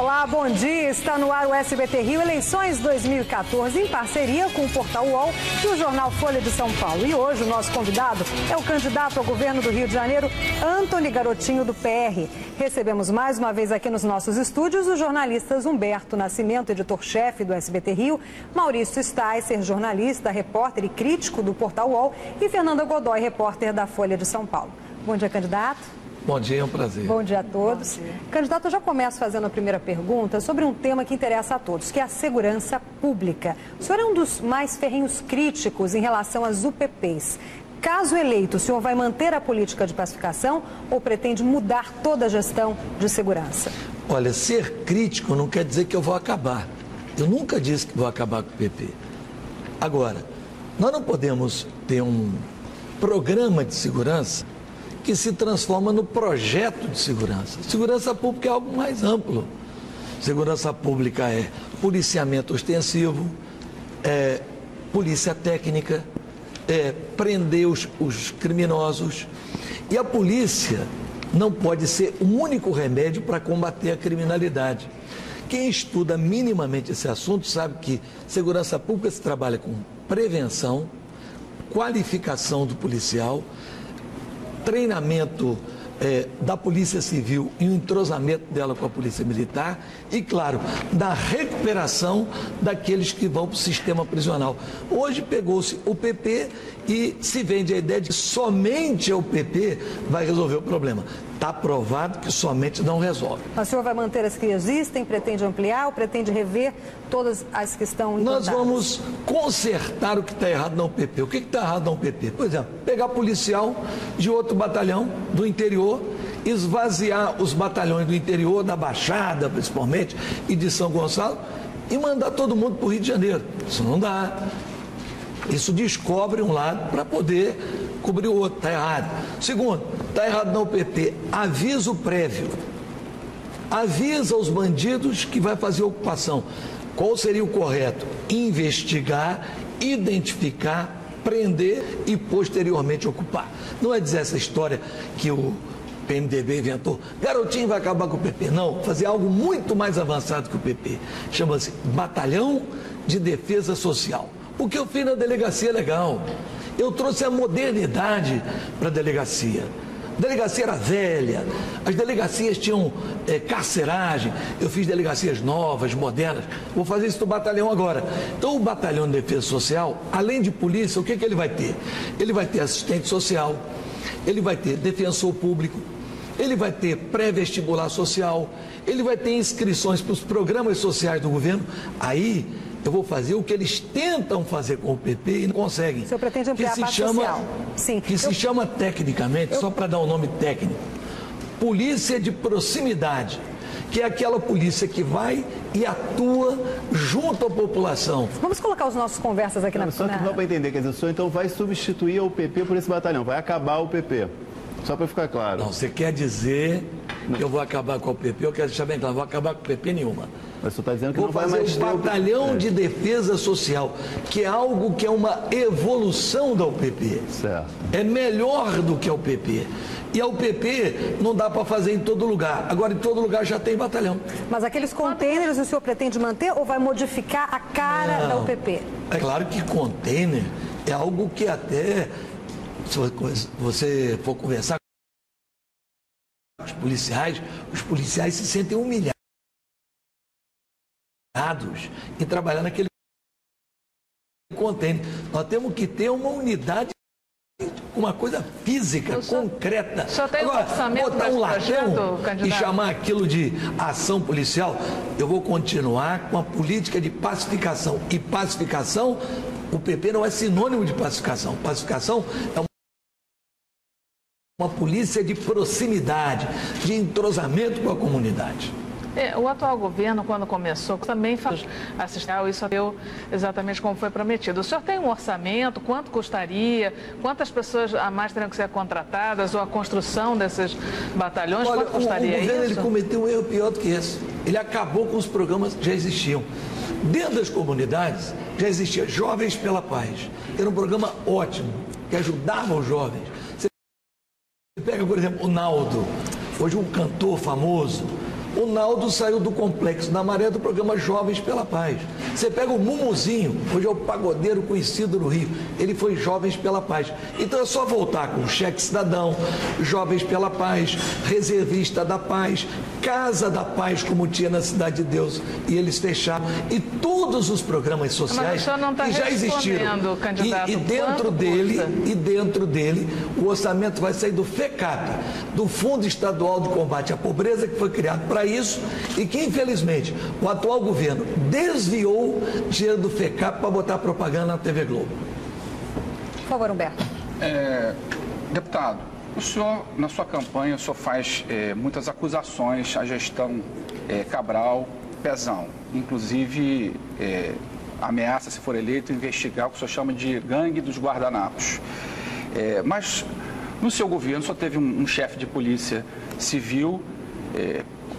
Olá, bom dia. Está no ar o SBT Rio Eleições 2014, em parceria com o Portal UOL e o jornal Folha de São Paulo. E hoje o nosso convidado é o candidato ao governo do Rio de Janeiro, Antony Garotinho, do PR. Recebemos mais uma vez aqui nos nossos estúdios os jornalistas Humberto Nascimento, editor-chefe do SBT Rio, Maurício Sticer, jornalista, repórter e crítico do Portal UOL, e Fernanda Godoy, repórter da Folha de São Paulo. Bom dia, candidato. Bom dia, é um prazer. Bom dia a todos. Candidato, eu já começo fazendo a primeira pergunta sobre um tema que interessa a todos, que é a segurança pública. O senhor é um dos mais ferrenhos críticos em relação às UPPs. Caso eleito, o senhor vai manter a política de pacificação ou pretende mudar toda a gestão de segurança? Olha, ser crítico não quer dizer que eu vou acabar. Eu nunca disse que vou acabar com o PP. Agora, nós não podemos ter um programa de segurança que se transforma no projeto de segurança. Segurança pública é algo mais amplo. Segurança pública é policiamento ostensivo, é polícia técnica, é prender os criminosos. E a polícia não pode ser o único remédio para combater a criminalidade. Quem estuda minimamente esse assunto sabe que segurança pública se trabalha com prevenção, qualificação do policial, treinamento da Polícia Civil e o entrosamento dela com a Polícia Militar e, claro, da recuperação daqueles que vão para o sistema prisional. Hoje pegou-se o PP e se vende a ideia de que somente o PP vai resolver o problema. Está provado que somente não resolve. O senhor vai manter as que existem, pretende ampliar ou pretende rever todas as que estão implantadas? Nós vamos consertar o que está errado na UPP. O que está errado na UPP? Por exemplo, pegar policial de outro batalhão do interior, esvaziar os batalhões do interior, da Baixada principalmente, e de São Gonçalo, e mandar todo mundo para o Rio de Janeiro. Isso não dá. Isso descobre um lado para poder cobrir o outro. Está errado. Segundo, está errado na UPP. Aviso prévio. Avisa os bandidos que vai fazer ocupação. Qual seria o correto? Investigar, identificar, prender e posteriormente ocupar. Não é dizer essa história que o PMDB inventou, Garotinho vai acabar com o PP. Não, fazer algo muito mais avançado que o PP. Chama-se Batalhão de Defesa Social. O que eu fiz na delegacia é legal. Eu trouxe a modernidade para a delegacia. A delegacia era velha, as delegacias tinham carceragem. Eu fiz delegacias novas, modernas. Vou fazer isso no batalhão agora. Então, o Batalhão de Defesa Social, além de polícia, o que ele vai ter? Ele vai ter assistente social, ele vai ter defensor público, ele vai ter pré-vestibular social, ele vai ter inscrições para os programas sociais do governo. Aí eu vou fazer o que eles tentam fazer com o PP e não conseguem. O senhor pretende ampliar a parte social? Sim. Que se chama tecnicamente, só para dar um nome técnico, polícia de proximidade, que é aquela polícia que vai e atua junto à população. Vamos colocar os nossos conversas aqui na... Só que não para entender, quer dizer, o senhor então vai substituir o PP por esse batalhão, vai acabar o PP. Só para ficar claro. Não, você quer dizer que eu vou acabar com o PP? Eu quero deixar bem claro, não vou acabar com o PP nenhuma. Mas você está dizendo que vou não vai mais fazer o Batalhão de Defesa Social, que é algo que é uma evolução da UPP. Certo. É melhor do que a UPP. E a UPP não dá para fazer em todo lugar. Agora, em todo lugar já tem batalhão. Mas aqueles containers o senhor pretende manter ou vai modificar a cara da UPP? É claro que container é algo que até, se você for conversar com os policiais se sentem humilhados em trabalhar naquele container. Nós temos que ter uma unidade, uma coisa física, concreta. Agora, botar um latão e chamar aquilo de ação policial, eu vou continuar com a política de pacificação. E pacificação, o PP não é sinônimo de pacificação. Pacificação é uma polícia de proximidade, de entrosamento com a comunidade. O atual governo, quando começou, também assistiu, isso deu exatamente como foi prometido. O senhor tem um orçamento? Quanto custaria? Quantas pessoas a mais teriam que ser contratadas? Ou a construção desses batalhões? Olha, quanto custaria o governo, isso? ele cometeu um erro pior do que esse. Ele acabou com os programas que já existiam. Dentro das comunidades, já existia Jovens pela Paz. Era um programa ótimo, que ajudava os jovens. Você pega, por exemplo, o Naldo, hoje um cantor famoso, O Naldo saiu do Complexo da Maré do programa Jovens pela Paz. Você pega o Mumuzinho, hoje é o pagodeiro conhecido no Rio, ele foi Jovens pela Paz. Então é só voltar com o Cheque Cidadão, Jovens pela Paz, Reservista da Paz, Casa da Paz, como tinha na Cidade de Deus, e eles fecharam. E todos os programas sociais que já existiram. E dentro dele, o orçamento vai sair do FECAP, do Fundo Estadual de Combate à Pobreza, que foi criado para isso e que, infelizmente, o atual governo desviou dinheiro do FECAP para botar propaganda na TV Globo. Por favor, Humberto. Deputado, o senhor, na sua campanha, o senhor faz muitas acusações à gestão Cabral, Pezão. Inclusive, ameaça, se for eleito, investigar o que o senhor chama de gangue dos guardanapos. Mas, no seu governo, só teve um chefe de polícia civil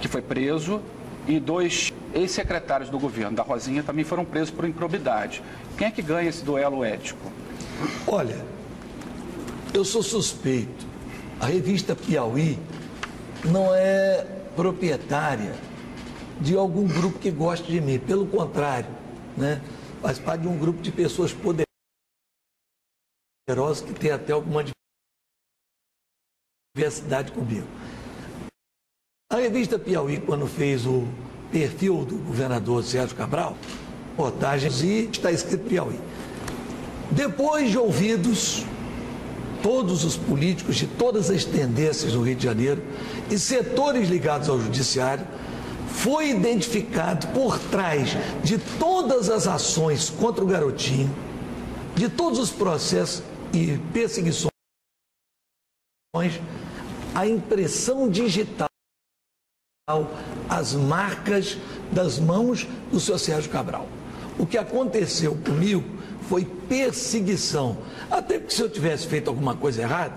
que foi preso e 2 ex-secretários do governo, da Rosinha, também foram presos por improbidade. Quem é que ganha esse duelo ético? Olha, eu sou suspeito. A revista Piauí não é proprietária de algum grupo que goste de mim. Pelo contrário, né? Faz parte de um grupo de pessoas poderosas que tem até alguma diversidade comigo. A revista Piauí, quando fez o perfil do governador Sérgio Cabral, reportagens, e está escrito Piauí. Depois de ouvidos todos os políticos de todas as tendências no Rio de Janeiro e setores ligados ao judiciário, foi identificado por trás de todas as ações contra o garotinho, de todos os processos e perseguições, a impressão digital, as marcas das mãos do senhor Sérgio Cabral. O que aconteceu comigo foi perseguição. Até porque se eu tivesse feito alguma coisa errada,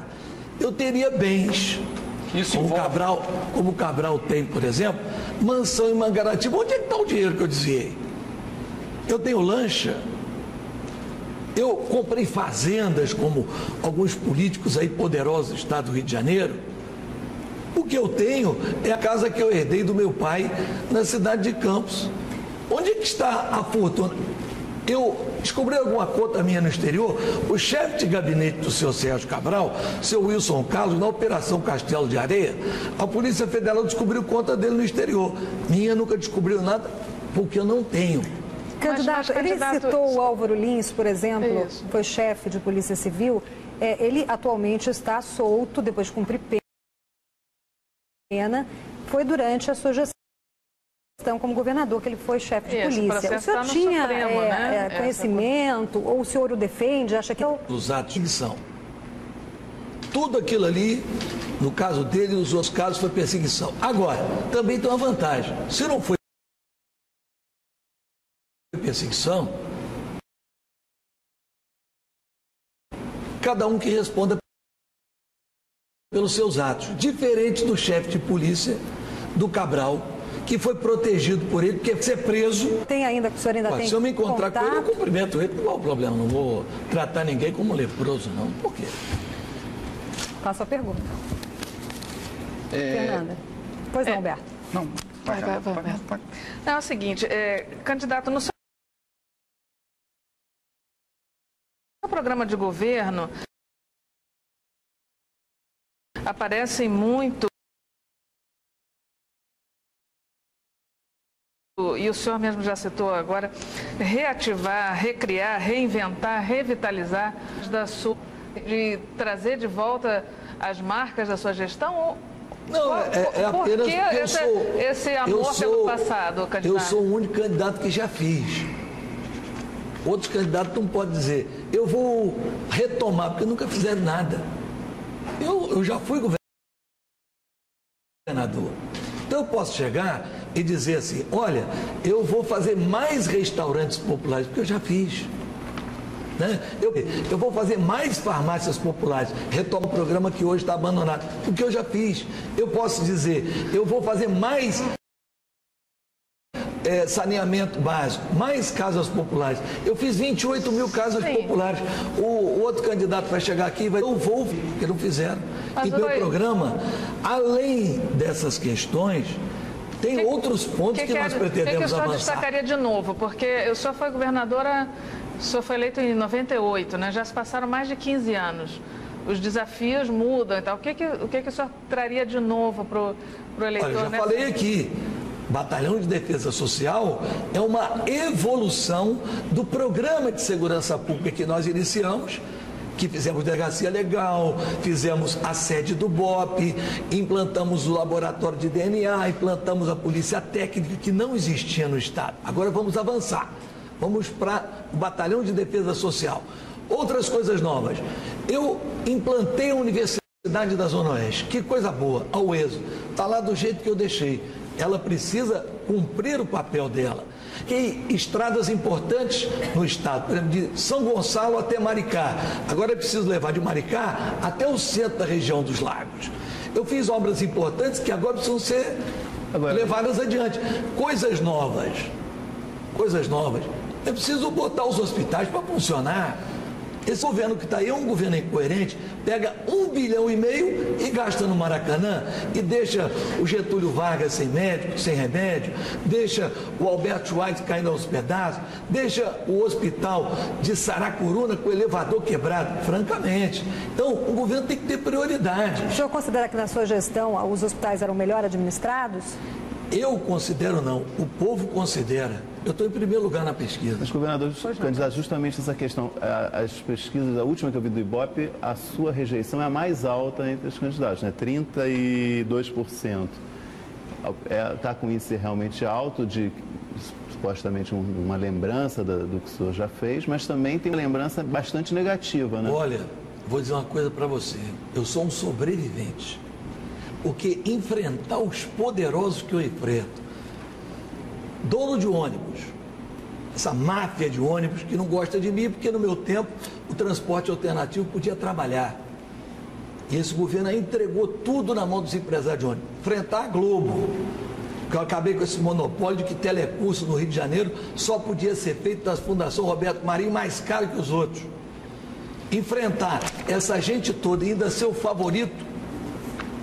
eu teria bens. Como o Cabral tem, por exemplo, mansão em Mangaratiba. Onde é que está o dinheiro que eu desviei? Eu tenho lancha. Eu comprei fazendas, como alguns políticos aí poderosos do estado do Rio de Janeiro. O que eu tenho é a casa que eu herdei do meu pai na cidade de Campos. Onde é que está a fortuna? Eu descobri alguma conta minha no exterior. O chefe de gabinete do senhor Sérgio Cabral, seu Wilson Carlos, na Operação Castelo de Areia, a Polícia Federal descobriu conta dele no exterior. Minha nunca descobriu nada, porque eu não tenho. Candidato, ele citou o Álvaro Lins, por exemplo, foi chefe de Polícia Civil. Ele atualmente está solto depois de cumprir pena. Foi durante a sua gestão como governador que ele foi chefe de polícia. O senhor tinha conhecimento, ou o senhor o defende, acha que... Os atos de perseguição. Tudo aquilo ali, no caso dele e nos outros casos, foi perseguição. Agora, também tem uma vantagem. Se não foi perseguição, cada um que responda pelos seus atos. Diferente do chefe de polícia, do Cabral, que foi protegido por ele, porque ser preso... Tem ainda, o senhor ainda tem se eu me encontrar contato? com ele, eu cumprimento ele, qual é o problema? Não vou tratar ninguém como leproso, não. Por quê? Faço a pergunta. Fernanda. Pois não, Humberto. Não, vai. Não, é o seguinte, candidato, no seu programa de governo, aparecem muito, e o senhor mesmo já citou agora, reativar, recriar, reinventar, revitalizar, de trazer de volta as marcas da sua gestão? Não, apenas porque esse amor pelo passado, candidato? Eu sou o único candidato que já fiz. Outros candidatos não podem dizer, eu vou retomar, porque nunca fizeram nada. Eu já fui governador. Então eu posso chegar e dizer assim, olha, eu vou fazer mais restaurantes populares, porque eu já fiz. Né? Eu vou fazer mais farmácias populares, retomar o programa que hoje está abandonado, porque eu já fiz. Eu posso dizer, eu vou fazer mais saneamento básico, mais casas populares. Eu fiz 28 mil casas populares. O outro candidato vai chegar aqui e vai dizer, eu vou, porque não fizeram. E meu programa, além dessas questões, Tem outros pontos que nós pretendemos avançar. O senhor destacaria de novo? Porque o senhor foi governadora, o senhor foi eleito em 98, né? Já se passaram mais de 15 anos. Os desafios mudam e tal. O que o senhor traria de novo para o eleitor? Olha, eu já falei aqui, Batalhão de Defesa Social é uma evolução do programa de segurança pública que nós iniciamos, que fizemos delegacia legal, fizemos a sede do BOP, implantamos o laboratório de DNA, implantamos a polícia técnica, que não existia no Estado. Agora vamos avançar. Vamos para o Batalhão de Defesa Social. Outras coisas novas. Eu implantei a Universidade da Zona Oeste. Que coisa boa. A UESO. Está lá do jeito que eu deixei. Ela precisa cumprir o papel dela. E estradas importantes no estado, por exemplo, de São Gonçalo até Maricá. Agora é preciso levar de Maricá até o centro da região dos lagos. Eu fiz obras importantes que agora precisam ser levadas adiante. Coisas novas. É preciso botar os hospitais para funcionar. Esse governo que está aí é um governo incoerente, pega 1,5 bilhão e gasta no Maracanã e deixa o Getúlio Vargas sem médico, sem remédio, deixa o Alberto Schweitzer caindo aos pedaços, deixa o hospital de Saracuruna com o elevador quebrado, francamente. Então, o governo tem que ter prioridade. O senhor considera que na sua gestão os hospitais eram melhor administrados? Eu considero não, o povo considera. Eu estou em primeiro lugar na pesquisa. Mas, governador, candidato, justamente essa questão, as pesquisas, a última que eu vi do Ibope, a sua rejeição é a mais alta entre os candidatos, né? 32%. Está com índice realmente alto de, supostamente, uma lembrança do que o senhor já fez, mas também tem uma lembrança bastante negativa, né? Olha, vou dizer uma coisa para você. Eu sou um sobrevivente. Porque enfrentar os poderosos que eu enfrento, dono de ônibus, essa máfia de ônibus que não gosta de mim, porque no meu tempo o transporte alternativo podia trabalhar. E esse governo aí entregou tudo na mão dos empresários de ônibus. Enfrentar a Globo, que eu acabei com esse monopólio de que telecurso no Rio de Janeiro só podia ser feito das Fundação Roberto Marinho, mais caro que os outros. Enfrentar essa gente toda e ainda ser o favorito,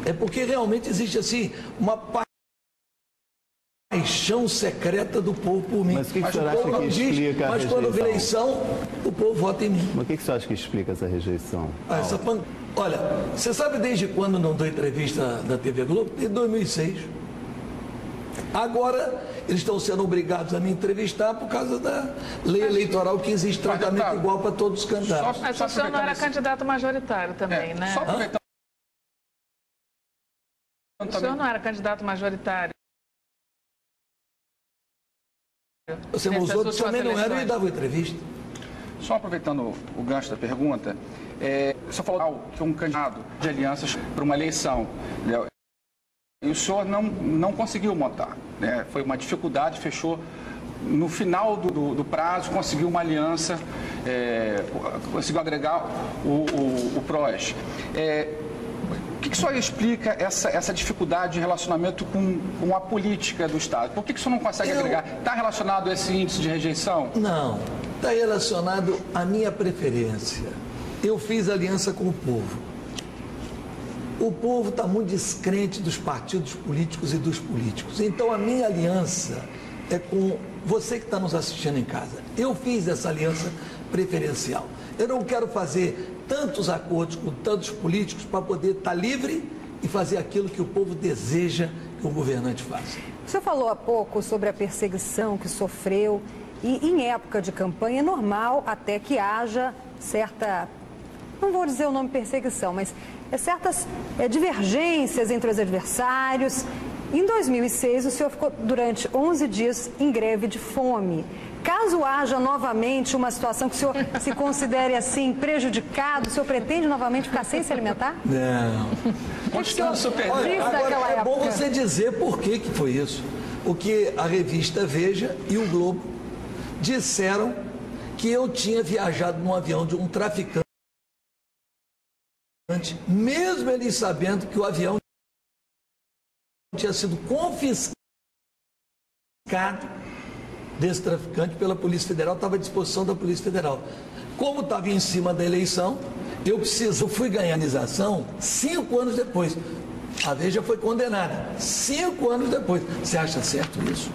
é porque realmente existe assim uma paixão secreta do povo por mim. Mas o que o senhor acha que explica a rejeição? Mas quando vem eleição, o povo vota em mim. Mas o que o senhor acha que explica essa rejeição? Olha, você sabe desde quando não dou entrevista da TV Globo? Desde 2006. Agora, eles estão sendo obrigados a me entrevistar por causa da lei eleitoral que existe tratamento igual para todos os candidatos. Mas o senhor não era candidato majoritário também, né? Só aproveitando. O senhor não era candidato majoritário? Os outros também não eram e davam entrevista. Só aproveitando o gancho da pergunta, o senhor falou que um candidato de alianças para uma eleição, né, e o senhor não conseguiu montar, né? Foi uma dificuldade, fechou no final do prazo, conseguiu uma aliança, conseguiu agregar o PROS. O que o senhor explica essa dificuldade de relacionamento com a política do Estado? Por que o senhor não consegue agregar? Está relacionado a esse índice de rejeição? Não, está relacionado à minha preferência. Eu fiz aliança com o povo. O povo está muito descrente dos partidos políticos e dos políticos. Então a minha aliança é com você que está nos assistindo em casa. Eu fiz essa aliança preferencial. Eu não quero fazer tantos acordos com tantos políticos para poder estar livre e fazer aquilo que o povo deseja que o governante faça. O senhor falou há pouco sobre a perseguição que sofreu e em época de campanha é normal até que haja certa, não vou dizer o nome perseguição, mas certas divergências entre os adversários. Em 2006, o senhor ficou durante 11 dias em greve de fome. Caso haja novamente uma situação que o senhor se considere assim prejudicado, o senhor pretende novamente ficar sem se alimentar? Não. Agora, é bom você dizer por que foi isso. O que a revista Veja e o Globo disseram que eu tinha viajado num avião de um traficante, mesmo eles sabendo que o avião tinha sido confiscado desse traficante pela Polícia Federal, estava à disposição da Polícia Federal. Como estava em cima da eleição, eu fui ganhar a indenização 5 anos depois. A Veja foi condenada 5 anos depois. Você acha certo isso?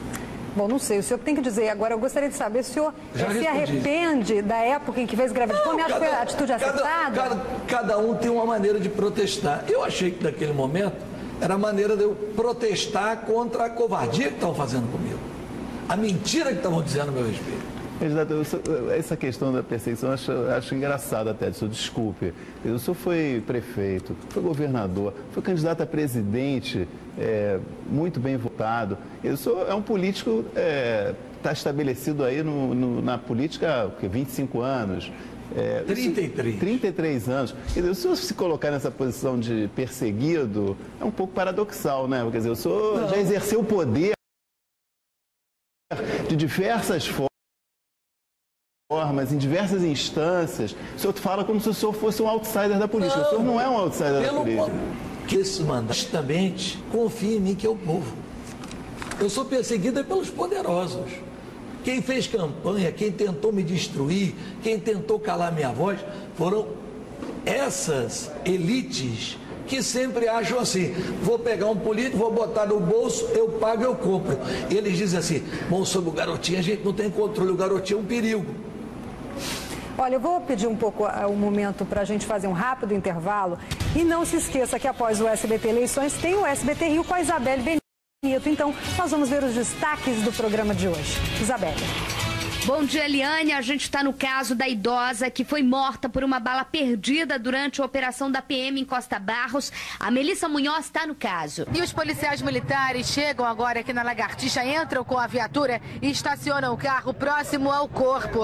Bom, não sei, o senhor tem que dizer. Agora, eu gostaria de saber se o senhor se arrepende da época em que fez greve de fome. Acho que foi a atitude acertada. Cada um tem uma maneira de protestar. Eu achei que naquele momento era a maneira de eu protestar contra a covardia que estavam fazendo comigo. A mentira que estavam dizendo a meu respeito. Essa questão da perseguição eu acho engraçada até, senhor, desculpe. O senhor foi prefeito, foi governador, foi candidato a presidente, muito bem votado. O senhor é um político, está estabelecido aí na política há 25 anos. 33 anos. Quer dizer, o senhor se colocar nessa posição de perseguido é um pouco paradoxal, né? Quer dizer, o senhor já exerceu o poder de diversas formas, em diversas instâncias. O senhor fala como se o senhor fosse um outsider da política. O senhor não é um outsider da política. Que esse mandato, justamente, confia em mim, que é o povo. Eu sou perseguido pelos poderosos. Quem fez campanha, quem tentou me destruir, quem tentou calar minha voz, foram essas elites que sempre acham assim: vou pegar um político, vou botar no bolso, eu pago, eu compro. E eles dizem assim: bom, sobre o garotinho a gente não tem controle, o garotinho é um perigo. Olha, eu vou pedir um pouco um momento para a gente fazer um rápido intervalo. E não se esqueça que após o SBT Eleições tem o SBT Rio com a Isabelle Benito. Então, nós vamos ver os destaques do programa de hoje. Isabelle. Bom dia, Eliane. A gente está no caso da idosa que foi morta por uma bala perdida durante a operação da PM em Costa Barros. A Melissa Munhoz está no caso. E os policiais militares chegam agora aqui na Lagartixa, entram com a viatura e estacionam o carro próximo ao corpo.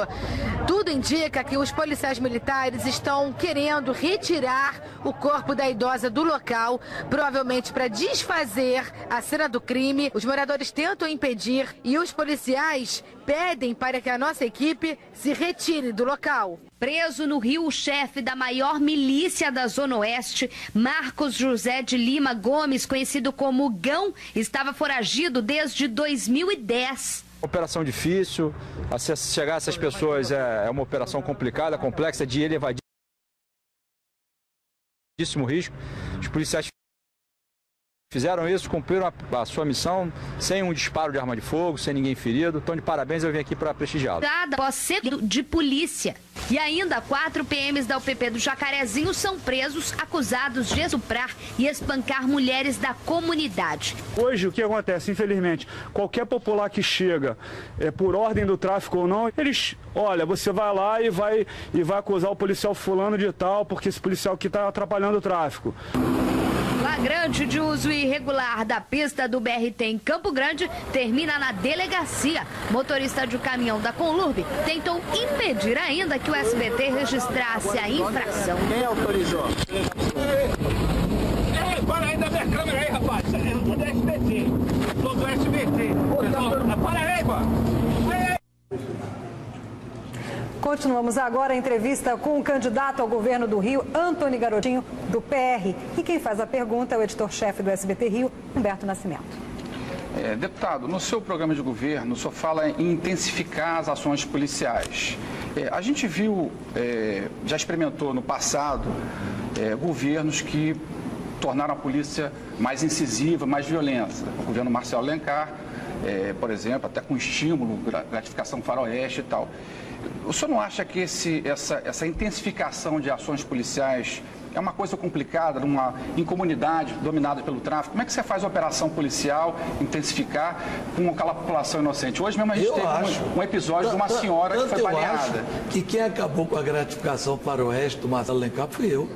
Tudo indica que os policiais militares estão querendo retirar o corpo da idosa do local, provavelmente para desfazer a cena do crime. Os moradores tentam impedir e os policiais pedem para que a nossa equipe se retire do local. Preso no Rio, o chefe da maior milícia da Zona Oeste, Marcos José de Lima Gomes, conhecido como Gão, estava foragido desde 2010. Operação difícil, chegar a essas pessoas é uma operação complicada, complexa, de elevadíssimo risco. Os policiais fizeram isso, cumpriram a sua missão sem um disparo de arma de fogo, sem ninguém ferido. Então, de parabéns, eu vim aqui para prestigiá-lo. Após ser de polícia. E ainda 4 PMs da UPP do Jacarezinho são presos, acusados de estuprar e espancar mulheres da comunidade. Hoje, o que acontece? Infelizmente, qualquer popular que chega, por ordem do tráfico ou não, eles, olha, você vai lá e vai acusar o policial fulano de tal, porque esse policial aqui está atrapalhando o tráfico. Flagrante de uso irregular da pista do BRT em Campo Grande termina na delegacia. Motorista de caminhão da Conlurb tentou impedir ainda que o SBT registrasse a infração. Quem autorizou? Para aí da minha câmera aí, rapaz. Eu sou do SBT. Sou do SBT. Para aí, mano. Continuamos agora a entrevista com o candidato ao governo do Rio, Antony Garotinho, do PR. E quem faz a pergunta é o editor-chefe do SBT Rio, Humberto Nascimento. Deputado, no seu programa de governo, o senhor fala em intensificar as ações policiais. A gente viu, já experimentou no passado, governos que tornaram a polícia mais incisiva, mais violenta. O governo Marcelo Alencar, por exemplo, até com estímulo, gratificação faroeste e tal. O senhor não acha que essa intensificação de ações policiais é uma coisa complicada em comunidade dominada pelo tráfico? Como é que você faz a operação policial intensificar com aquela população inocente? Hoje mesmo a gente teve um episódio de uma senhora que foi baleada. Eu acho que quem acabou com a gratificação faroeste do Marcelo Alencar fui eu.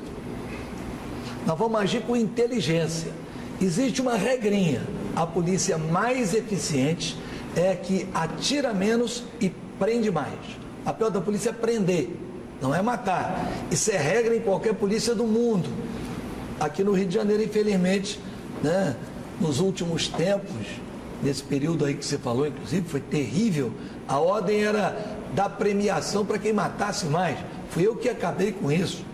Nós vamos agir com inteligência. Existe uma regrinha. A polícia mais eficiente é que atira menos e prende mais. O papel da polícia é prender, não é matar. Isso é regra em qualquer polícia do mundo. Aqui no Rio de Janeiro, infelizmente, né, nos últimos tempos, nesse período aí que você falou, inclusive, foi terrível. A ordem era dar premiação para quem matasse mais. Fui eu que acabei com isso.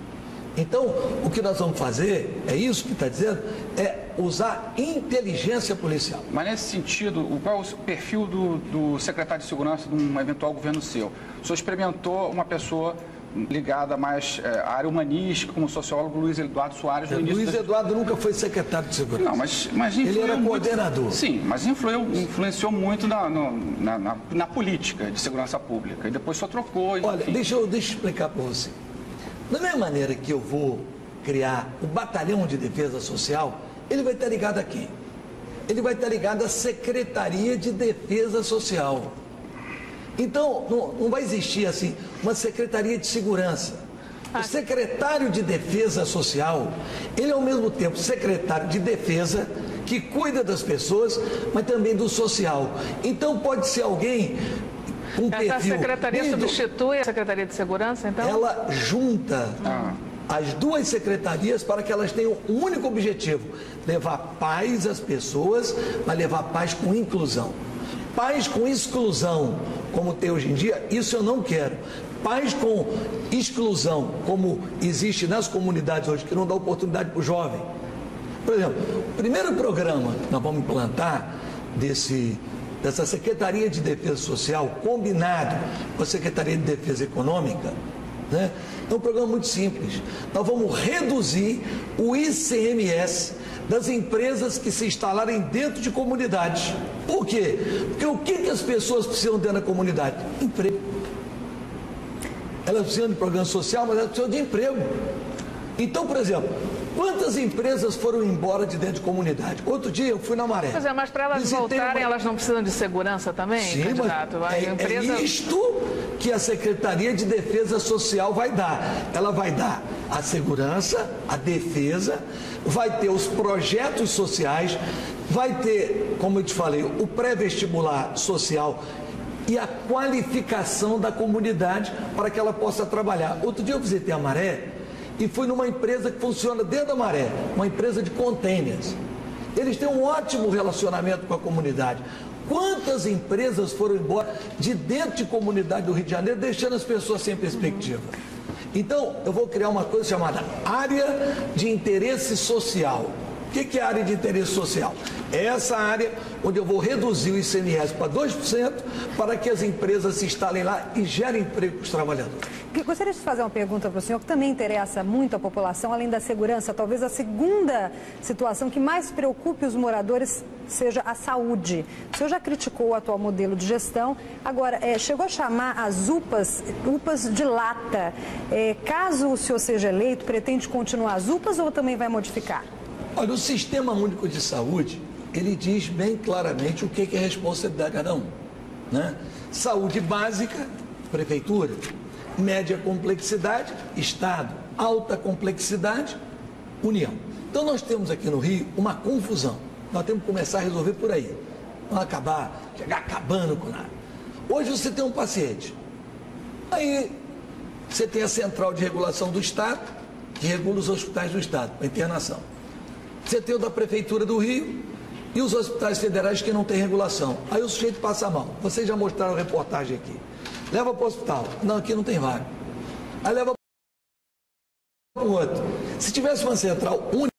Então, o que nós vamos fazer, é isso que está dizendo, é usar inteligência policial. Mas nesse sentido, qual é o perfil do secretário de segurança de um eventual governo seu? O senhor experimentou uma pessoa ligada mais à área humanística, como o sociólogo Luiz Eduardo Soares. Luiz Eduardo nunca foi secretário de Segurança. Não, mas ele era coordenador. Sim, mas influenciou muito na política de segurança pública. E depois só trocou. Olha, deixa eu explicar para você. Da mesma maneira que eu vou criar o Batalhão de Defesa Social, ele vai estar ligado a quem? Ele vai estar ligado à Secretaria de Defesa Social. Então, não vai existir assim uma Secretaria de Segurança. O secretário de Defesa Social, ele é ao mesmo tempo secretário de Defesa, que cuida das pessoas, mas também do social. Então, pode ser alguém com perfil... Essa secretaria substitui a Secretaria de Segurança, então? Ela junta as duas secretarias para que elas tenham um único objetivo: levar paz às pessoas, mas levar paz com inclusão. Paz com exclusão, como tem hoje em dia, isso eu não quero. Paz com exclusão, como existe nas comunidades hoje, que não dá oportunidade para o jovem. Por exemplo, o primeiro programa que nós vamos implantar dessa Secretaria de Defesa Social, combinado com a Secretaria de Defesa Econômica, né? É um programa muito simples. Nós vamos reduzir o ICMS das empresas que se instalarem dentro de comunidades. Por quê? Porque o que as pessoas precisam dentro da comunidade? Emprego. Elas precisam de programa social, mas elas precisam de emprego. Então, por exemplo, quantas empresas foram embora de dentro de comunidade? Outro dia eu fui na Maré. Pois é, mas para elas voltarem, elas não precisam de segurança também, sim, candidato? É isto que a Secretaria de Defesa Social vai dar. Ela vai dar a segurança, a defesa, vai ter os projetos sociais, vai ter, como eu te falei, o pré-vestibular social e a qualificação da comunidade para que ela possa trabalhar. Outro dia eu visitei a Maré e fui numa empresa que funciona dentro da Maré, uma empresa de containers. Eles têm um ótimo relacionamento com a comunidade. Quantas empresas foram embora de dentro de comunidade do Rio de Janeiro, deixando as pessoas sem perspectiva? Então, eu vou criar uma coisa chamada área de interesse social. O que é área de interesse social? É essa área onde eu vou reduzir o ICMS para 2% para que as empresas se instalem lá e gerem emprego para os trabalhadores. Gostaria de fazer uma pergunta para o senhor, que também interessa muito a população, além da segurança. Talvez a segunda situação que mais preocupe os moradores seja a saúde. O senhor já criticou o atual modelo de gestão, agora chegou a chamar as UPAs de lata. Caso o senhor seja eleito, pretende continuar as UPAs ou também vai modificar? Olha, o Sistema Único de Saúde, ele diz bem claramente o que é responsabilidade de cada um, né? Saúde básica, prefeitura; média complexidade, Estado; alta complexidade, União. Então nós temos aqui no Rio uma confusão. Nós temos que começar a resolver por aí. Não chegar acabando com nada. Hoje você tem um paciente. Aí você tem a Central de Regulação do Estado, que regula os hospitais do Estado, para internação. Você tem o da Prefeitura do Rio e os hospitais federais que não têm regulação. Aí o sujeito passa mal. Vocês já mostraram a reportagem aqui. Leva para o hospital. Não, aqui não tem vaga. Aí leva para o outro. Se tivesse uma central única,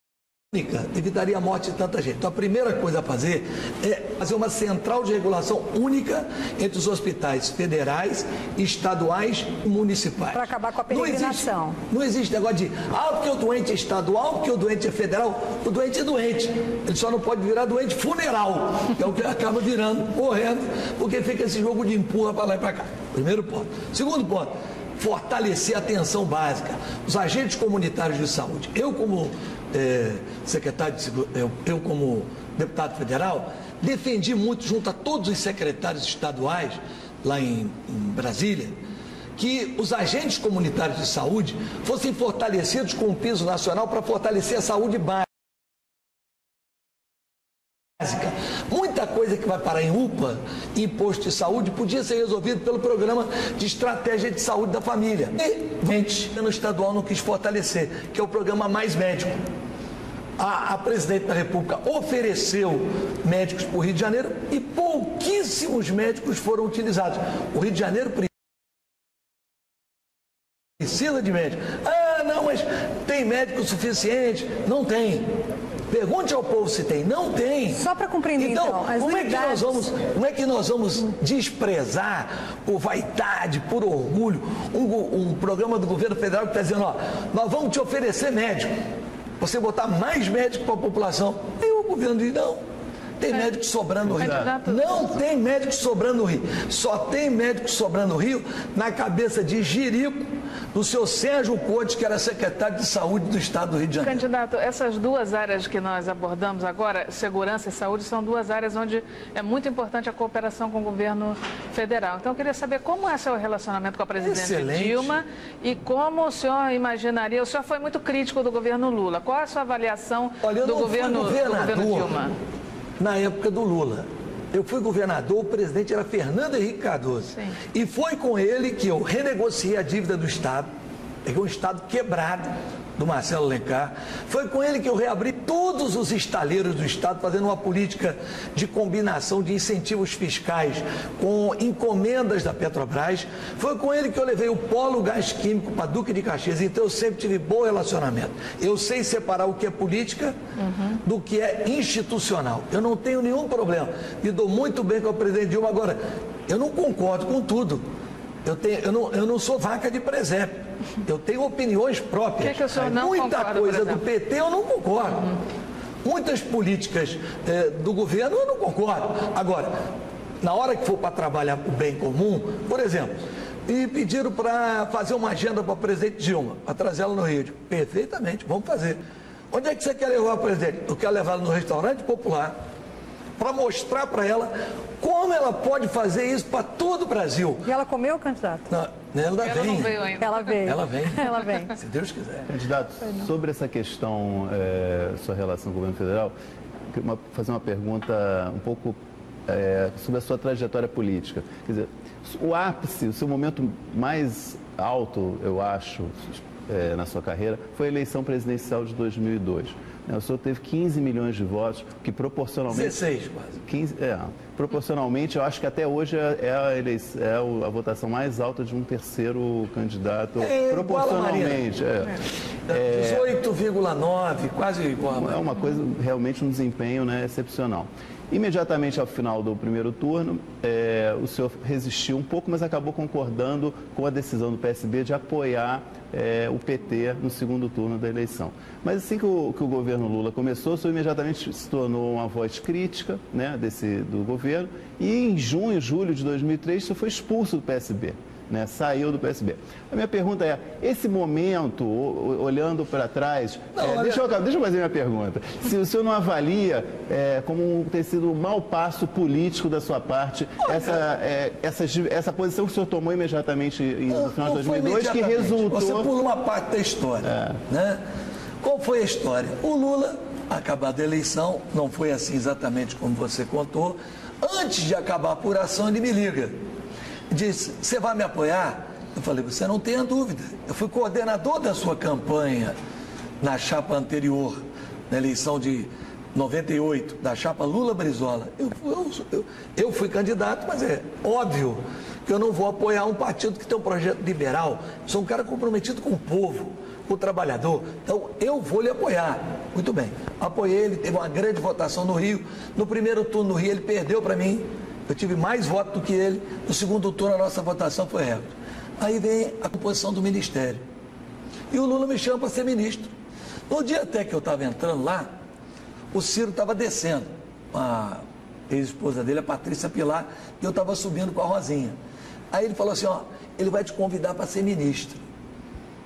evitaria a morte de tanta gente. Então a primeira coisa a fazer é fazer uma central de regulação única entre os hospitais federais, estaduais e municipais. Para acabar com a peregrinação. Não existe negócio de porque o doente é estadual, porque o doente é federal. O doente é doente. Ele só não pode virar doente funeral, que é o que acaba virando, correndo, porque fica esse jogo de empurra para lá e para cá. Primeiro ponto. Segundo ponto, fortalecer a atenção básica. Os agentes comunitários de saúde. Eu, como secretário de segurança, eu como deputado federal, defendi muito junto a todos os secretários estaduais lá em Brasília, que os agentes comunitários de saúde fossem fortalecidos com o piso nacional para fortalecer a saúde básica. Muita coisa que vai parar em UPA, imposto de saúde, podia ser resolvido pelo programa de estratégia de saúde da família. E o estadual não quis fortalecer, que é o programa Mais Médico. A presidente da República ofereceu médicos para o Rio de Janeiro e pouquíssimos médicos foram utilizados. O Rio de Janeiro precisa de médico. Não, mas tem médico suficiente? Não tem. Pergunte ao povo se tem. Não tem. Só para compreender, então, as como unidades... como é que nós vamos desprezar por vaidade, por orgulho, um programa do governo federal que está dizendo, ó, nós vamos te oferecer médico. Você botar mais médico para a população. E o governo diz, não. Tem médico sobrando no Rio. Não tem médico sobrando no Rio. Só tem médico sobrando no Rio na cabeça de Jirico, do seu Sérgio Cortes, que era secretário de Saúde do Estado do Rio de Janeiro. Candidato, essas duas áreas que nós abordamos agora, segurança e saúde, são duas áreas onde é muito importante a cooperação com o governo federal. Então, eu queria saber como é seu relacionamento com a presidente Dilma e como o senhor imaginaria. O senhor foi muito crítico do governo Lula. Qual é a sua avaliação do governo Dilma? Na época do Lula. Eu fui governador, o presidente era Fernando Henrique Cardoso. Sim. E foi com ele que eu renegociei a dívida do Estado, peguei um Estado quebrado do Marcelo Alencar. Foi com ele que eu reabri todos os estaleiros do Estado, fazendo uma política de combinação de incentivos fiscais com encomendas da Petrobras. Foi com ele que eu levei o polo gás químico para Duque de Caxias. Então eu sempre tive bom relacionamento. Eu sei separar o que é política do que é institucional. Eu não tenho nenhum problema. Me dou muito bem com o presidente Dilma. Agora, eu não concordo com tudo. Eu não sou vaca de presépio. Eu tenho opiniões próprias. Que o senhor não Muita concorda, coisa do PT eu não concordo. Muitas políticas do governo eu não concordo. Agora, na hora que for para trabalhar o bem comum, por exemplo, me pediram para fazer uma agenda para o presidente Dilma, para trazer ela no Rio. Perfeitamente, vamos fazer. Onde é que você quer levar o presidente? Eu quero levar ela no restaurante popular, para mostrar para ela como ela pode fazer isso para todo o Brasil. E ela comeu, candidato? Não, ela vem. Não veio ainda. Ela veio. Ela vem. Ela vem. Se Deus quiser. Candidato, sobre essa questão, sua relação com o governo federal, fazer uma pergunta um pouco sobre a sua trajetória política. Quer dizer, o ápice, o seu momento mais alto, eu acho, na sua carreira, foi a eleição presidencial de 2002. O senhor teve 15 milhões de votos, que proporcionalmente... 16 quase. 15, proporcionalmente, eu acho que até hoje é a votação mais alta de um terceiro candidato, proporcionalmente. 18,9, quase igual. É uma coisa, realmente um desempenho, né, excepcional. Imediatamente ao final do primeiro turno, o senhor resistiu um pouco, mas acabou concordando com a decisão do PSB de apoiar o PT no segundo turno da eleição. Mas assim que o governo Lula começou, o senhor imediatamente se tornou uma voz crítica, né, do governo, e em junho, julho de 2003, o senhor foi expulso do PSB. Né, saiu do PSB. A minha pergunta é, esse momento, olhando para trás, deixa eu fazer minha pergunta. Se o senhor não avalia como ter sido um mau passo político da sua parte, essa posição que o senhor tomou imediatamente no final de 2002, que resultou... Você pula uma parte da história. Né? Qual foi a história? O Lula, acabada a eleição, não foi assim exatamente como você contou, antes de acabar a apuração, ele me liga. Disse, você vai me apoiar? Eu falei, você não tenha dúvida. Eu fui coordenador da sua campanha na chapa anterior, na eleição de 98, da chapa Lula-Brizola. Eu fui candidato, mas é óbvio que eu não vou apoiar um partido que tem um projeto liberal. Eu sou um cara comprometido com o povo, com o trabalhador. Então, eu vou lhe apoiar. Muito bem. Apoiei ele, teve uma grande votação no Rio. No primeiro turno no Rio, ele perdeu para mim. Eu tive mais votos do que ele. No segundo turno, a nossa votação foi recorde. Aí vem a composição do ministério. E o Lula me chama para ser ministro. No dia até que eu estava entrando lá, o Ciro estava descendo. A ex-esposa dele, a Patrícia Pilar, e eu estava subindo com a Rosinha. Aí ele falou assim, ó, ele vai te convidar para ser ministro.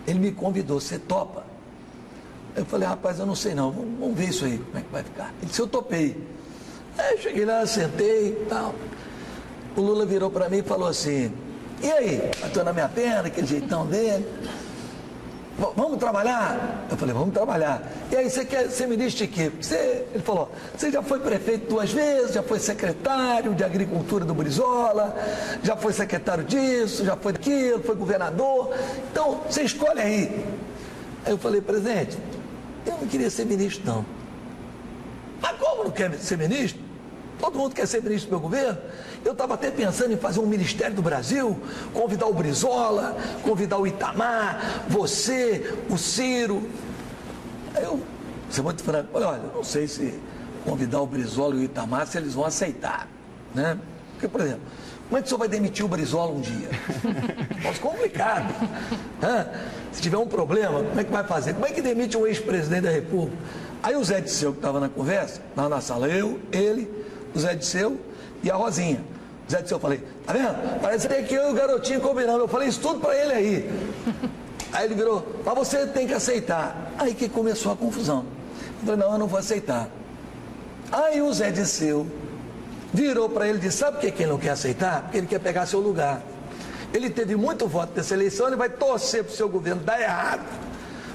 Ele me convidou, você topa? Eu falei, rapaz, eu não sei não, vamos ver isso aí, como é que vai ficar. Ele disse, eu topei. Aí eu cheguei lá, sentei e tal. O Lula virou para mim e falou assim, e aí, bateu na minha perna, aquele jeitão dele. Vamos trabalhar? Eu falei, vamos trabalhar. E aí, você quer ser ministro de quê? Ele falou, você já foi prefeito 2 vezes, já foi secretário de agricultura do Brizola, já foi secretário disso, já foi daquilo, foi governador. Então, você escolhe aí. Aí eu falei, presidente, eu não queria ser ministro, não. Mas como não quer ser ministro? Todo mundo quer ser ministro do meu governo. Eu estava até pensando em fazer um Ministério do Brasil, convidar o Brizola, convidar o Itamar, você, o Ciro. Aí eu ser muito franco. Olha, não sei se convidar o Brizola e o Itamar, se eles vão aceitar, né? Porque, por exemplo, como é que o senhor vai demitir o Brizola um dia? É complicado. Se tiver um problema, como é que vai fazer? Como é que demite um ex-presidente da República? Aí o Zé Disseu, que estava na conversa, estava na sala, ele, o Zé Disseu e a Rosinha. O Zé Disseu, eu falei, tá vendo? Parece que eu e o garotinho combinamos. Eu falei isso tudo para ele aí. Aí ele virou, mas você tem que aceitar. Aí que começou a confusão. Eu falei, não, eu não vou aceitar. Aí o Zé Disseu virou para ele e disse, sabe por que ele não quer aceitar? Porque ele quer pegar seu lugar. Ele teve muito voto nessa eleição, ele vai torcer para o seu governo dar errado,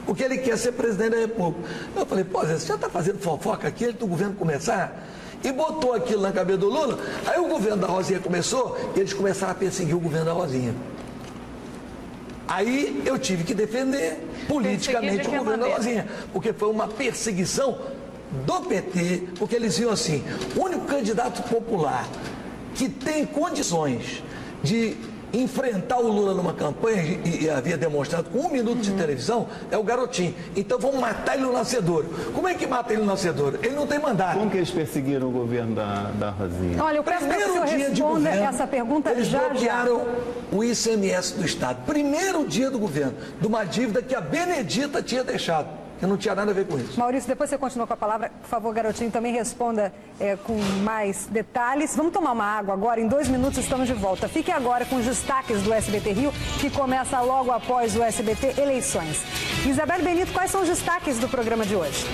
porque ele quer ser presidente da República. Eu falei, pô, Zé, você já está fazendo fofoca aqui antes do governo começar? E botou aquilo na cabeça do Lula. Aí o governo da Rosinha começou e eles começaram a perseguir o governo da Rosinha. Aí eu tive que defender politicamente o governo da Rosinha, porque foi uma perseguição do PT, porque eles viam assim, o único candidato popular que tem condições de enfrentar o Lula numa campanha, e havia demonstrado com 1 minuto de televisão, é o garotinho. Então vamos matar ele no nascedouro. Como é que mata ele no nascedouro? Ele não tem mandato. Como que eles perseguiram o governo da Rosinha? Olha, o primeiro dia de governo, essa pergunta eles bloquearam o ICMS do Estado. Primeiro dia do governo, de uma dívida que a Benedita tinha deixado. Que não tinha nada a ver com isso. Maurício, depois você continua com a palavra. Por favor, garotinho, também responda com mais detalhes. Vamos tomar uma água agora. Em 2 minutos estamos de volta. Fique agora com os destaques do SBT Rio, que começa logo após o SBT Eleições. Isabel Benito, quais são os destaques do programa de hoje?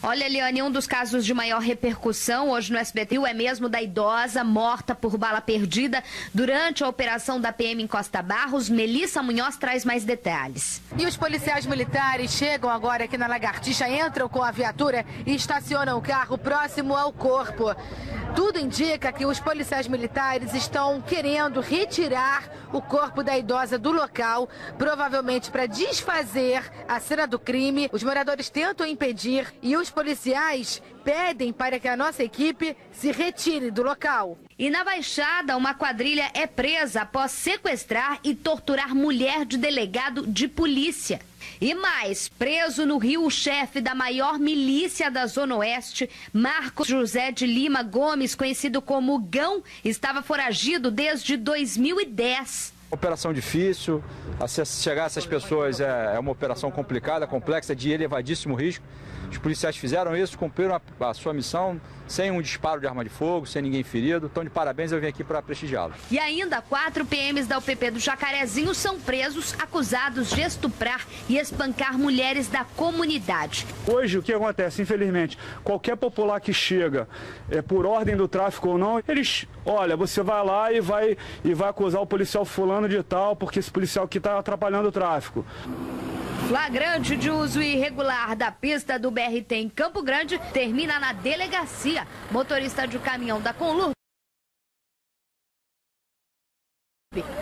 Olha, Eliane, um dos casos de maior repercussão hoje no SBT é mesmo da idosa morta por bala perdida durante a operação da PM em Costa Barros. Melissa Munhoz traz mais detalhes. E os policiais militares chegam agora aqui na Lagartixa, entram com a viatura e estacionam o carro próximo ao corpo. Tudo indica que os policiais militares estão querendo retirar o corpo da idosa do local, provavelmente para desfazer a cena do crime. Os moradores tentam impedir e os policiais pedem para que a nossa equipe se retire do local. E na Baixada, uma quadrilha é presa após sequestrar e torturar mulher de delegado de polícia. E mais, preso no Rio o chefe da maior milícia da Zona Oeste, Marcos José de Lima Gomes, conhecido como Gão, estava foragido desde 2010. Operação difícil, chegar a essas pessoas é uma operação complicada, complexa, de elevadíssimo risco. Os policiais fizeram isso, cumpriram a sua missão sem um disparo de arma de fogo, sem ninguém ferido. Então, de parabéns, eu vim aqui para prestigiá-los. E ainda 4 PMs da UPP do Jacarezinho são presos, acusados de estuprar e espancar mulheres da comunidade. Hoje, o que acontece? Infelizmente, qualquer popular que chega, por ordem do tráfico ou não, eles, olha, você vai lá e vai acusar o policial fulano de tal, porque esse policial aqui está atrapalhando o tráfico. Flagrante de uso irregular da pista do BRT em Campo Grande termina na delegacia. Motorista de caminhão da Conlurb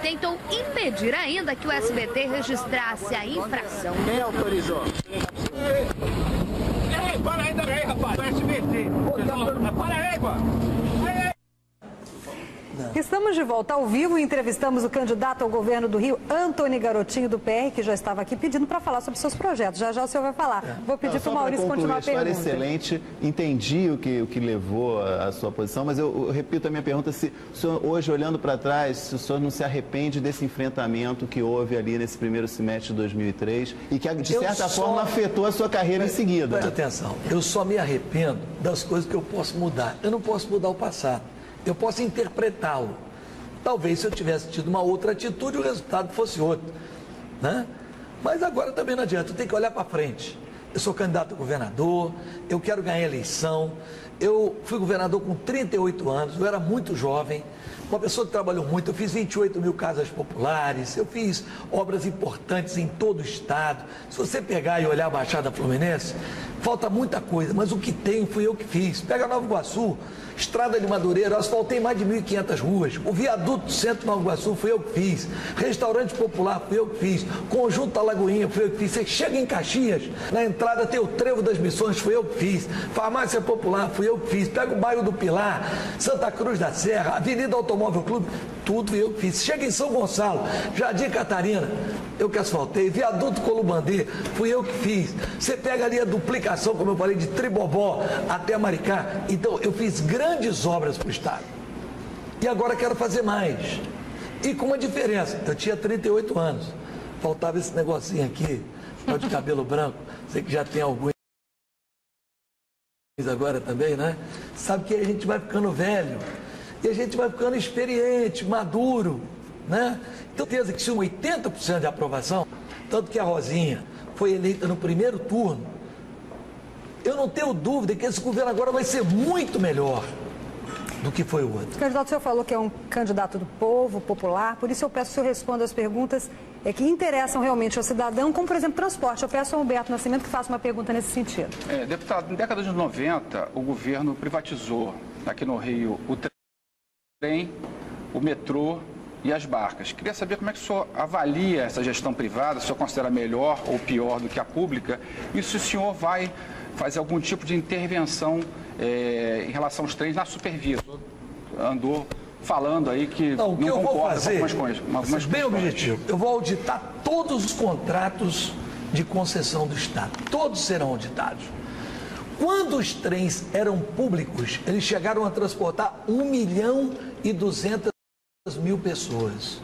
tentou impedir ainda que o SBT registrasse a infração. Quem autorizou? Ei, para aí, rapaz, o SBT. Para aí, mano. Estamos de volta ao vivo e entrevistamos o candidato ao governo do Rio, Antony Garotinho, do PR, que já estava aqui pedindo para falar sobre seus projetos. Já o senhor vai falar. Vou pedir para o Maurício continuar a pergunta. Excelente, entendi o que levou a sua posição, mas eu repito a minha pergunta, se o senhor, hoje, olhando para trás, se o senhor não se arrepende desse enfrentamento que houve ali nesse primeiro semestre de 2003 e que, de certa forma, afetou a sua carreira em seguida. Preste atenção, eu só me arrependo das coisas que eu posso mudar. Eu não posso mudar o passado. Eu posso interpretá-lo. Talvez se eu tivesse tido uma outra atitude, o resultado fosse outro, né? Mas agora também não adianta, eu tenho que olhar para frente. Eu sou candidato a governador, eu quero ganhar a eleição. Eu fui governador com 38 anos, eu era muito jovem, uma pessoa que trabalhou muito. Eu fiz 28 mil casas populares, eu fiz obras importantes em todo o estado. Se você pegar e olhar a Baixada Fluminense, falta muita coisa, mas o que tem fui eu que fiz. Pega Nova Iguaçu, Estrada de Madureira, eu asfaltei mais de 1.500 ruas. O viaduto do centro de Nova Iguaçu fui eu que fiz. Restaurante popular fui eu que fiz. Conjunto da Lagoinha fui eu que fiz. Você chega em Caxias, na entrada tem o Trevo das Missões, fui eu que fiz. Farmácia Popular fui eu que fiz. Pega o bairro do Pilar, Santa Cruz da Serra, Avenida Automóvel Automóvel Clube, tudo eu que fiz. Chega em São Gonçalo, Jardim Catarina, eu que asfaltei. Viaduto Colubandê, fui eu que fiz. Você pega ali a duplicação, como eu falei, de Tribobó até Maricá. Então, eu fiz grandes obras para o Estado. E agora quero fazer mais. E com uma diferença, eu tinha 38 anos. Faltava esse negocinho aqui, de cabelo branco. Sei que já tem alguns agora também, né? Sabe que a gente vai ficando velho e a gente vai ficando experiente, maduro, né? Então, certeza que se 80% de aprovação, tanto que a Rosinha foi eleita no primeiro turno, eu não tenho dúvida que esse governo agora vai ser muito melhor do que foi o outro. Candidato, o senhor falou que é um candidato do povo, popular, por isso eu peço que o senhor responda as perguntas que interessam realmente ao cidadão, como, por exemplo, transporte. Eu peço ao Humberto Nascimento que faça uma pergunta nesse sentido. Deputado, na década de 90, o governo privatizou aqui no Rio o trem, o metrô e as barcas. Queria saber como é que o senhor avalia essa gestão privada, se o senhor considera melhor ou pior do que a pública, e se o senhor vai fazer algum tipo de intervenção em relação aos trens na Supervia. Andou falando aí que não concorda com algumas coisas. Bem objetivo, eu vou auditar todos os contratos de concessão do Estado. Todos serão auditados. Quando os trens eram públicos, eles chegaram a transportar 1.200.000 pessoas.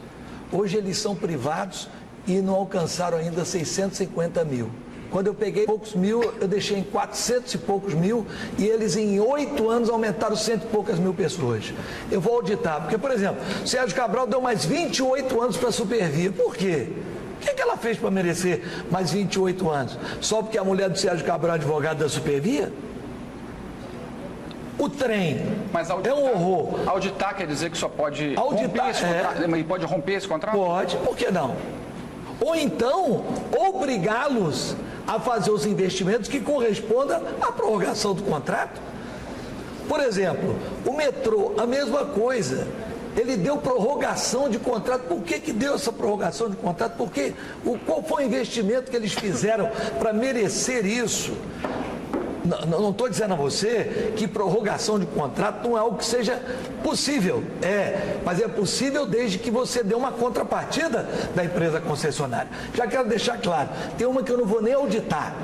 Hoje eles são privados e não alcançaram ainda 650 mil. Quando eu peguei poucos mil, eu deixei em 400 e poucos mil e eles em 8 anos aumentaram 100 e poucas mil pessoas. Eu vou auditar, porque, por exemplo, o Sérgio Cabral deu mais 28 anos para a Supervia. Por quê? O que ela fez para merecer mais 28 anos? Só porque a mulher do Sérgio Cabral é advogada da Supervia? O trem é um horror. Auditar quer dizer que só pode romper esse contrato? E pode romper esse contrato? Pode, por que não? Ou então, obrigá-los a fazer os investimentos que correspondam à prorrogação do contrato. Por exemplo, o metrô, a mesma coisa. Ele deu prorrogação de contrato. Por que deu essa prorrogação de contrato? Porque qual foi o investimento que eles fizeram para merecer isso? Não estou dizendo a você que prorrogação de contrato não é algo que seja possível. Mas é possível desde que você dê uma contrapartida da empresa concessionária. Já quero deixar claro, tem uma que eu não vou nem auditar.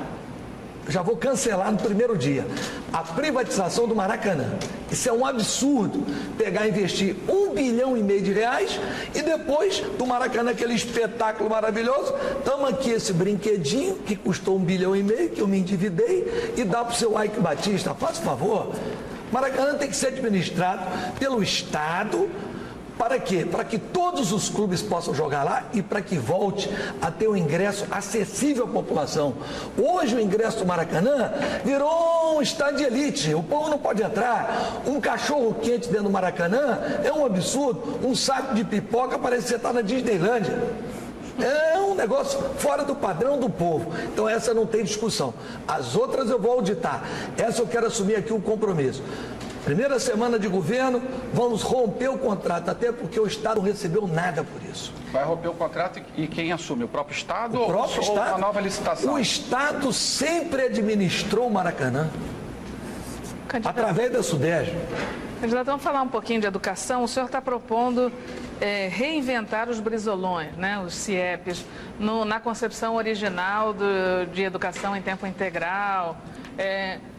Já vou cancelar no primeiro dia. A privatização do Maracanã. Isso é um absurdo. Pegar e investir R$1,5 bilhão de reais e depois do Maracanã, aquele espetáculo maravilhoso, toma aqui esse brinquedinho que custou R$1,5 bilhão, que eu me endividei, e dá para o seu Ike Batista. Faça favor. Maracanã tem que ser administrado pelo Estado. Para quê? Para que todos os clubes possam jogar lá e para que volte a ter um ingresso acessível à população. Hoje o ingresso do Maracanã virou um estádio de elite. O povo não pode entrar. Um cachorro quente dentro do Maracanã é um absurdo. Um saco de pipoca parece que você está na Disneylândia. É um negócio fora do padrão do povo. Então essa não tem discussão. As outras eu vou auditar. Essa eu quero assumir aqui um compromisso. Primeira semana de governo, vamos romper o contrato, até porque o Estado não recebeu nada por isso. Vai romper o contrato e quem assume? O próprio Estado ou uma nova licitação? O Estado sempre administrou o Maracanã, através da Sudeste. Candidato, vamos falar um pouquinho de educação. O senhor está propondo reinventar os brisolões, né, os CIEPs, na concepção original de educação em tempo integral.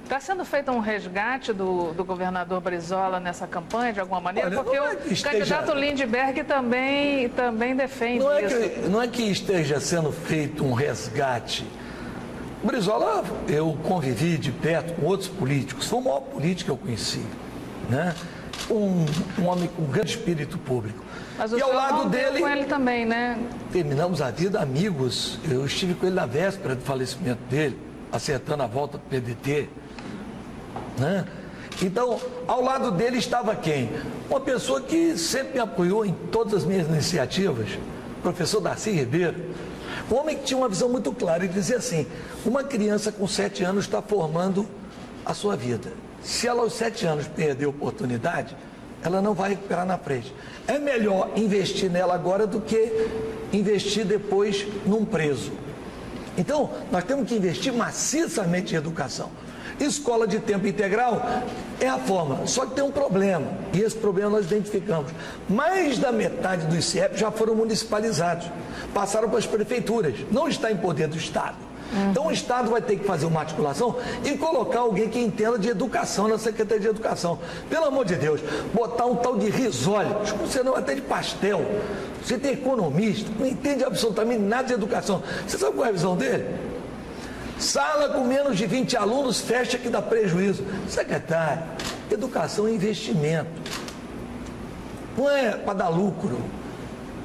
Está sendo feito um resgate do governador Brizola nessa campanha, de alguma maneira? Olha, porque o candidato Lindbergh também defende isso. Não é que esteja sendo feito um resgate. O Brizola, eu convivi de perto com outros políticos, foi o maior político que eu conheci, né? Um homem com grande espírito público. Mas o e ao lado dele, com ele também, né? Terminamos a vida amigos. Eu estive com ele na véspera do falecimento dele, acertando a volta do PDT. Né? Então, ao lado dele estava quem? Uma pessoa que sempre me apoiou em todas as minhas iniciativas, o professor Darcy Ribeiro. Um homem que tinha uma visão muito clara e dizia assim: uma criança com 7 anos está formando a sua vida. Se ela aos 7 anos perder a oportunidade, ela não vai recuperar na frente. É melhor investir nela agora do que investir depois num preso. Então, nós temos que investir maciçamente em educação. Escola de tempo integral é a forma, só que tem um problema, e esse problema nós identificamos. Mais da metade dos CIEP já foram municipalizados, passaram para as prefeituras, não está em poder do Estado. Então o Estado vai ter que fazer uma articulação e colocar alguém que entenda de educação na Secretaria de Educação. Pelo amor de Deus, botar um tal de risório, você não até de pastel. Você tem economista, não entende absolutamente nada de educação. Você sabe qual é a visão dele? Sala com menos de 20 alunos, fecha que dá prejuízo. Secretário, educação é investimento. Não é para dar lucro.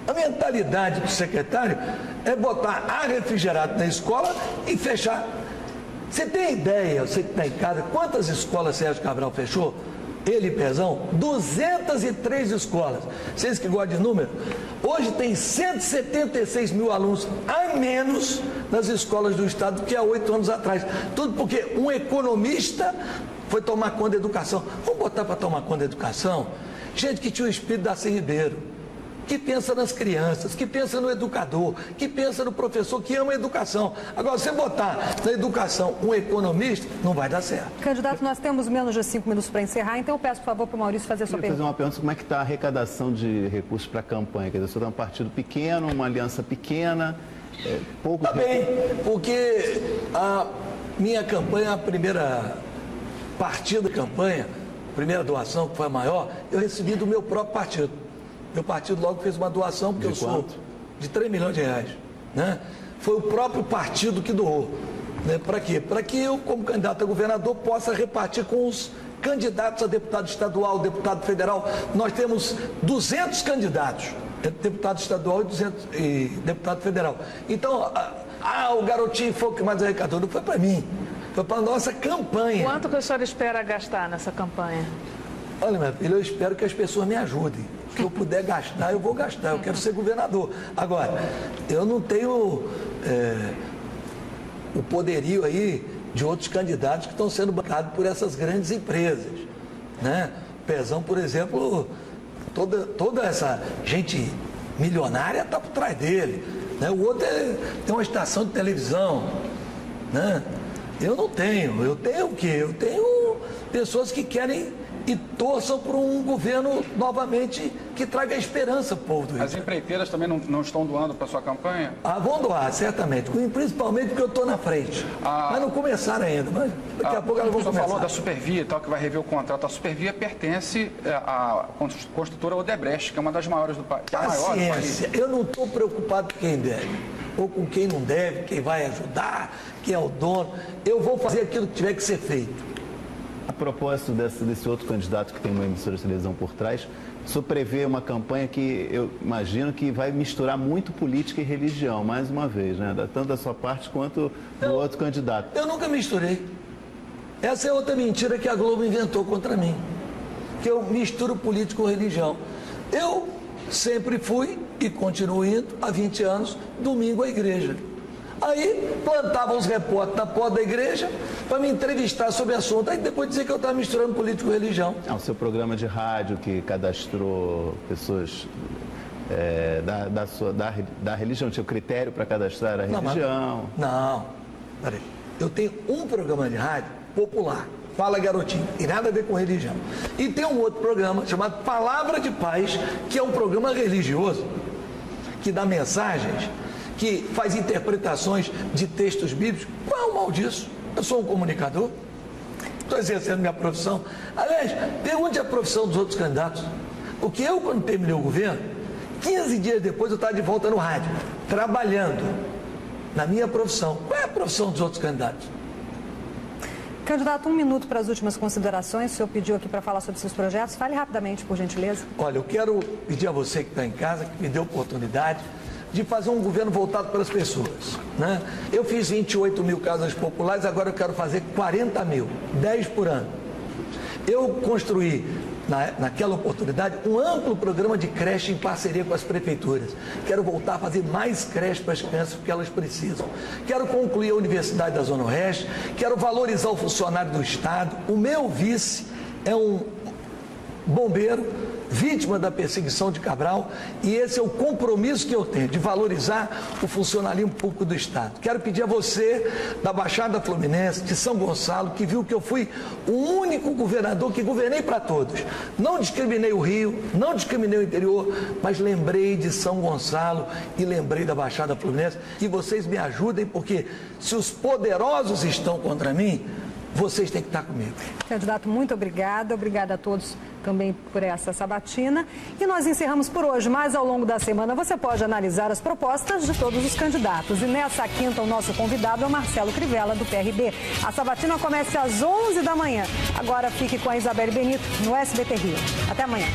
A mentalidade do secretário é botar ar refrigerado na escola e fechar. Você tem ideia, você que está em casa, quantas escolas Sérgio Cabral fechou? Ele e Pezão, 203 escolas. Vocês que gostam de número, hoje tem 176 mil alunos a menos nas escolas do Estado do que há 8 anos atrás. Tudo porque um economista foi tomar conta da educação. Vamos botar para tomar conta da educação gente que tinha o espírito da Darcy Ribeiro, que pensa nas crianças, que pensa no educador, que pensa no professor, que ama a educação. Agora, você botar na educação um economista, não vai dar certo. Candidato, nós temos menos de 5 minutos para encerrar, então eu peço, por favor, para o Maurício fazer a sua pergunta. Fazer uma pergunta, como é que está a arrecadação de recursos para a campanha? Quer dizer, você está um partido pequeno, uma aliança pequena, pouco... Está bem, porque a minha campanha, a primeira partida da campanha, a primeira doação, que foi a maior, eu recebi do meu próprio partido. Meu partido logo fez uma doação, porque eu sou de 3 milhões de reais. Né? Foi o próprio partido que doou. Né? Para quê? Para que eu, como candidato a governador, possa repartir com os candidatos a deputado estadual, deputado federal. Nós temos 200 candidatos, deputado estadual e deputado federal. Então, o garotinho foi o que mais arrecadou. Não foi para mim, foi para a nossa campanha. Quanto que o senhor espera gastar nessa campanha? Olha, meu filho, eu espero que as pessoas me ajudem. Se eu puder gastar, eu vou gastar. Eu quero ser governador. Agora, eu não tenho o poderio aí de outros candidatos que estão sendo bancados por essas grandes empresas. Né? Pezão, por exemplo, toda essa gente milionária está por trás dele. Né? O outro tem uma estação de televisão. Né? Eu não tenho. Eu tenho o quê? Eu tenho pessoas que querem e torçam por um governo, novamente, que traga esperança para o povo do Rio. As empreiteiras também não estão doando para a sua campanha? Vão doar, certamente. Principalmente porque eu estou na frente. Mas não começaram ainda. Mas daqui a pouco elas vão começar. Você falou da Supervia e tal, que vai rever o contrato. A Supervia pertence à construtora Odebrecht, que é uma das maiores do país. Paciência. Eu não estou preocupado com quem deve, ou com quem não deve, quem vai ajudar, quem é o dono. Eu vou fazer aquilo que tiver que ser feito. A propósito desse outro candidato que tem uma emissora de televisão por trás, o senhor prevê uma campanha que eu imagino que vai misturar muito política e religião, mais uma vez, né? Tanto da sua parte quanto do outro candidato. Eu nunca misturei. Essa é outra mentira que a Globo inventou contra mim, que eu misturo política com religião. Eu sempre fui e continuo indo há 20 anos, domingo à igreja. Aí plantavam os repórteres na porta da igreja para me entrevistar sobre o assunto. Aí depois dizer que eu estava misturando político com religião. O seu programa de rádio que cadastrou pessoas da religião, tinha o critério para cadastrar a religião? Não, peraí. Eu tenho um programa de rádio popular, Fala Garotinho, e nada a ver com religião. E tem um outro programa chamado Palavra de Paz, que é um programa religioso, que dá mensagens, que faz interpretações de textos bíblicos. Qual é o mal disso? Eu sou um comunicador, estou exercendo minha profissão. Aliás, pergunte a profissão dos outros candidatos. Porque eu, quando terminei o governo, 15 dias depois eu estava de volta no rádio, trabalhando na minha profissão. Qual é a profissão dos outros candidatos? Candidato, 1 minuto para as últimas considerações. O senhor pediu aqui para falar sobre seus projetos. Fale rapidamente, por gentileza. Olha, eu quero pedir a você que está em casa, que me deu oportunidade de fazer um governo voltado para as pessoas. Né? Eu fiz 28 mil casas populares, agora eu quero fazer 40 mil, 10 por ano. Eu construí, naquela oportunidade, um amplo programa de creche em parceria com as prefeituras. Quero voltar a fazer mais creche para as crianças, porque elas precisam. Quero concluir a Universidade da Zona Oeste, quero valorizar o funcionário do Estado. O meu vice é um bombeiro, vítima da perseguição de Cabral, e esse é o compromisso que eu tenho, de valorizar o funcionalismo público do Estado. Quero pedir a você, da Baixada Fluminense, de São Gonçalo, que viu que eu fui o único governador que governei para todos. Não discriminei o Rio, não discriminei o interior, mas lembrei de São Gonçalo e lembrei da Baixada Fluminense, que vocês me ajudem, porque se os poderosos estão contra mim, vocês têm que estar comigo. Candidato, muito obrigada. Obrigada a todos também por essa sabatina. E nós encerramos por hoje, mas ao longo da semana você pode analisar as propostas de todos os candidatos. E nessa quinta o nosso convidado é o Marcelo Crivella, do PRB. A sabatina começa às 11 da manhã. Agora fique com a Isabelle Benito no SBT Rio. Até amanhã.